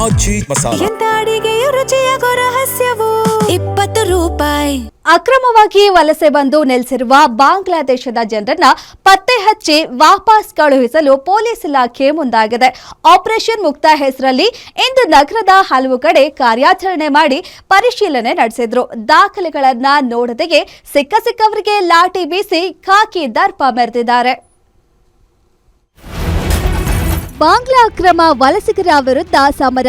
ಆಜಿ ಮಸಾಲ. ಎಂತ ಅಡಿಗೆಯ ರುಚಿಯಾಗೋ ರಹಸ್ಯವು 20 ರೂಪಾಯಿ. ಅಕ್ರಮವಾಗಿ ವಲಸೆ ಬಂದು ನೆಲೆಸಿರುವ ಬಾಂಗ್ಲಾದೇಶದ ಜನರನ್ನ ಪತ್ತೆ ಹಚ್ಚಿ ವಾಪಸ್ ಕಳುಹಿಸಲು ಪೊಲೀಸ್ ಇಲಾಖೆ ಮುಂದಾಗಿದೆ. ಆಪರೇಷನ್ ಮುಕ್ತ ಹೆಸರಲ್ಲಿ ಇಂದು ನಗರದ ಹಲವು ಕಡೆ ಕಾರ್ಯಾಚರಣೆ ಮಾಡಿ ಪರಿಶೀಲನೆ ನಡೆಸಿದ್ರು. ದಾಖಲೆಗಳನ್ನ ನೋಡದೆಯೇ ಸಿಕ್ಕವರಿಗೆ ಲಾಠಿ ಬೀಸಿ ಖಾಕಿ ದರ್ಪ ಮೆರೆದಿದ್ದಾರೆ. ಬಾಂಗ್ಲಾ ಅಕ್ರಮ ವಲಸಿಗರ ವಿರುದ್ಧ ಸಮರ.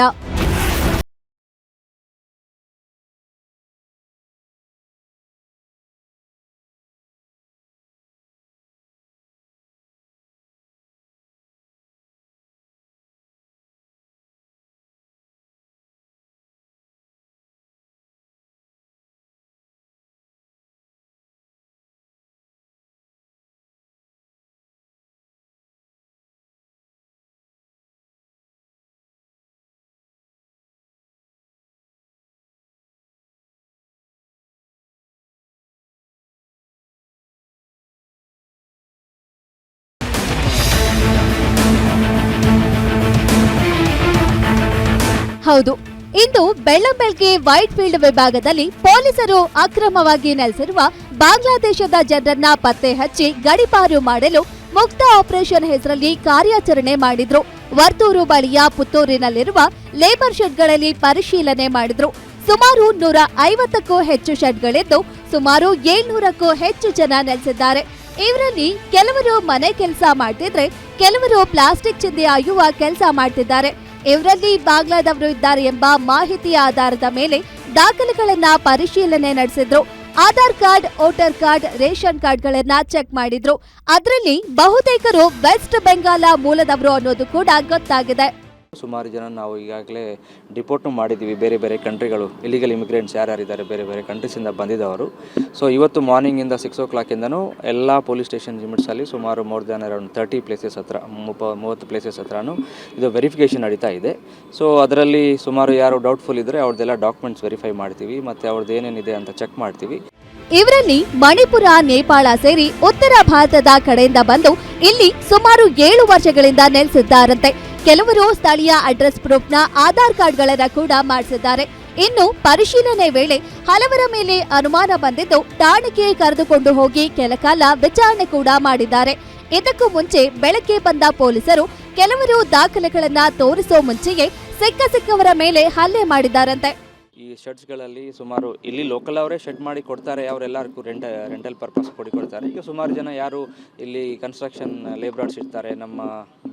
ಹೌದು, ಇಂದು ಬೆಳ್ಳಂಬೆಳಗ್ಗೆ ವೈಟ್ ಫೀಲ್ಡ್ ವಿಭಾಗದಲ್ಲಿ ಪೊಲೀಸರು ಅಕ್ರಮವಾಗಿ ನೆಲೆಸಿರುವ ಬಾಂಗ್ಲಾದೇಶದ ಜನರನ್ನ ಪತ್ತೆ ಹಚ್ಚಿ ಗಡೀಪಾರು ಮಾಡಲು ಮುಕ್ತ ಆಪರೇಷನ್ ಹೆಸರಲ್ಲಿ ಕಾರ್ಯಾಚರಣೆ ಮಾಡಿದ್ರು. ವರ್ತೂರು ಬಳಿಯ ಪುತ್ತೂರಿನಲ್ಲಿರುವ ಲೇಬರ್ ಶೆಡ್ಗಳಲ್ಲಿ ಪರಿಶೀಲನೆ ಮಾಡಿದ್ರು. ಸುಮಾರು 150ಕ್ಕೂ ಹೆಚ್ಚು ಶೆಡ್ಗಳಿದ್ದು ಸುಮಾರು 700ಕ್ಕೂ ಹೆಚ್ಚು ಜನ ನೆಲೆಸಿದ್ದಾರೆ. ಇವರಲ್ಲಿ ಕೆಲವರು ಮನೆ ಕೆಲಸ ಮಾಡ್ತಿದ್ರೆ, ಕೆಲವರು ಪ್ಲಾಸ್ಟಿಕ್ ಚಿಂದಿ ಆಯುವ ಕೆಲಸ ಮಾಡ್ತಿದ್ದಾರೆ. ಇವರಲ್ಲಿ ಬಾಂಗ್ಲಾದವರು ಇದ್ದಾರೆ ಎಂಬ ಮಾಹಿತಿಯ ಆಧಾರದ ಮೇಲೆ ದಾಖಲೆಗಳನ್ನ ಪರಿಶೀಲನೆ ನಡೆಸಿದ್ರು. Aadhaar card, voter card, ration ಕಾರ್ಡ್ಗಳನ್ನ ಚೆಕ್ ಮಾಡಿದ್ರು. ಅದರಲ್ಲಿ ಬಹುತೇಕರು ವೆಸ್ಟ್ ಬೆಂಗಾಲ ಮೂಲದವರು ಅನ್ನೋದು ಕೂಡ ಗೊತ್ತಾಗಿದೆ. ಸುಮಾರು ಜನ ನಾವು ಈಗಾಗಲೇ ಡಿಪೋರ್ಟ್ ಮಾಡಿದ್ದೀವಿ. ಬೇರೆ ಬೇರೆ ಕಂಟ್ರಿಗಳು ಇಲ್ಲಿಗಲ್ ಇಮಿಗ್ರೆಂಟ್ಸ್ ಯಾರ್ಯಾರಿದ್ದಾರೆ ಬೇರೆ ಬೇರೆ ಕಂಟ್ರೀಸಿಂದ ಬಂದಿದ್ದವರು. ಸೊ ಇವತ್ತು ಮಾರ್ನಿಂಗಿಂದ 6 o'clockಯಿಂದನೂ ಎಲ್ಲ ಪೊಲೀಸ್ ಸ್ಟೇಷನ್ ಲಿಮಿಟ್ಸಲ್ಲಿ ಸುಮಾರು ಮೋರ್ ದ್ಯಾನ್ ಅರೌಂಡ್ 30 ಪ್ಲೇಸಸ್ ಹತ್ರ 30 ಪ್ಲೇಸಸ್ ಹತ್ರನೂ ಇದು ವೆರಿಫಿಕೇಷನ್ ನಡೀತಾ ಇದೆ. ಸೊ ಅದರಲ್ಲಿ ಸುಮಾರು ಯಾರು ಡೌಟ್ಫುಲ್ ಇದ್ದರೆ ಅವ್ರದ್ದೆಲ್ಲ ಡಾಕ್ಯುಮೆಂಟ್ಸ್ ವೆರಿಫೈ ಮಾಡ್ತೀವಿ ಮತ್ತು ಅವ್ರದ್ದು ಏನೇನಿದೆ ಅಂತ ಚೆಕ್ ಮಾಡ್ತೀವಿ. ಇವರಲ್ಲಿ ಮಣಿಪುರ, ನೇಪಾಳ ಸೇರಿ ಉತ್ತರ ಭಾರತದ ಕಡೆಯಿಂದ ಬಂದು ಇಲ್ಲಿ ಸುಮಾರು 7 ವರ್ಷಗಳಿಂದ ನೆಲೆಸಿದ್ದಾರಂತೆ. ಕೆಲವರು ಸ್ಥಳೀಯ ಅಡ್ರೆಸ್ ಪ್ರೂಫ್ನ ಆಧಾರ್ ಕಾರ್ಡ್ಗಳನ್ನ ಕೂಡ ಮಾಡಿಸಿದ್ದಾರೆ. ಇನ್ನು ಪರಿಶೀಲನೆ ವೇಳೆ ಹಲವರ ಮೇಲೆ ಅನುಮಾನ ಬಂದಿದ್ದು ಠಾಣೆಗೆ ಕರೆದುಕೊಂಡು ಹೋಗಿ ಕೆಲಕಾಲ ವಿಚಾರಣೆ ಕೂಡ ಮಾಡಿದ್ದಾರೆ. ಇದಕ್ಕೂ ಮುಂಚೆ ಬೆಳಗ್ಗೆ ಬಂದ ಪೊಲೀಸರು ಕೆಲವರು ದಾಖಲೆಗಳನ್ನ ತೋರಿಸೋ ಮುಂಚೆಯೇ ಸಿಕ್ಕವರ ಮೇಲೆ ಹಲ್ಲೆ ಮಾಡಿದ್ದಾರಂತೆ. ಈ ಶೆಡ್ಸ್ಗಳಲ್ಲಿ ಸುಮಾರು ಇಲ್ಲಿ ಲೋಕಲ್ ಅವರೇ ಶೆಡ್ ಮಾಡಿ ಕೊಡ್ತಾರೆ, ಅವರೆಲ್ಲರಿಗೂ ರೆಂಟಲ್ ಪರ್ಪಸ್ ಕೊಡ್ತಾರೆ. ಈಗ ಸುಮಾರು ಜನ ಯಾರು ಇಲ್ಲಿ ಕನ್ಸ್ಟ್ರಕ್ಷನ್ ಲೇಬರ್ಸ್ ಇರ್ತಾರೆ, ನಮ್ಮ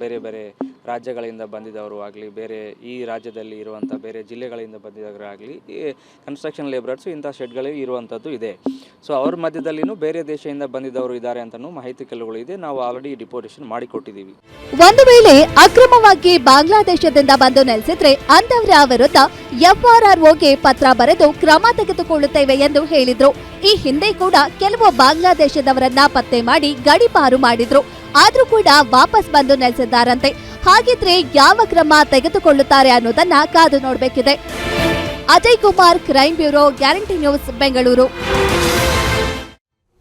ಬೇರೆ ಬೇರೆ ರಾಜ್ಯಗಳಿಂದ ಬಂದಿದ್ದವರು ಆಗಲಿ, ಬೇರೆ ಈ ರಾಜ್ಯದಲ್ಲಿ ಇರುವಂಥ ಬೇರೆ ಜಿಲ್ಲೆಗಳಿಂದ ಬಂದಿದ್ದವರು ಆಗಲಿ, ಈ ಕನ್ಸ್ಟ್ರಕ್ಷನ್ ಲೇಬರ್ಸು ಇಂಥ ಶೆಡ್ಗಳಲ್ಲಿ ಇರುವಂಥದ್ದು ಇದೆ. ಸೊ ಅವ್ರ ಮಧ್ಯದಲ್ಲಿನೂ ಬೇರೆ ದೇಶದಿಂದ ಬಂದಿದ್ದವರು ಇದ್ದಾರೆ ಅಂತಲೂ ಮಾಹಿತಿ ಕೆಲವುಗಳು ಇದೆ. ನಾವು ಆಲ್ರೆಡಿ ಡಿಪೋರ್ಟೇಷನ್ ಮಾಡಿಕೊಟ್ಟಿದ್ದೀವಿ. ಒಂದು ವೇಳೆ ಅಕ್ರಮವಾಗಿ ಬಾಂಗ್ಲಾದೇಶದಿಂದ ಬಂದು ನೆಲೆಸಿದ್ರೆ ಅಂತವರ ವಿರುದ್ಧ FRROಗೆ ಪತ್ರ ಬರೆದು ಕ್ರಮ ತೆಗೆದುಕೊಳ್ಳುತ್ತೇವೆ ಎಂದು ಹೇಳಿದ್ರು. ಈ ಹಿಂದೆ ಕೂಡ ಕೆಲವು ಬಾಂಗ್ಲಾದೇಶದವರನ್ನ ಪತ್ತೆ ಮಾಡಿ ಗಡೀಪಾರು ಮಾಡಿದ್ರು. ಆದ್ರೂ ಕೂಡ ವಾಪಸ್ ಬಂದು ನೆಲೆಸಿದ್ದಾರಂತೆ. ಹಾಗಿದ್ರೆ ಯಾವ ಕ್ರಮ ತೆಗೆದುಕೊಳ್ಳುತ್ತಾರೆ ಅನ್ನೋದನ್ನ ಕಾದು ನೋಡಬೇಕಿದೆ. Ajay Kumar, crime bureau, guarantee news, Bengaluru.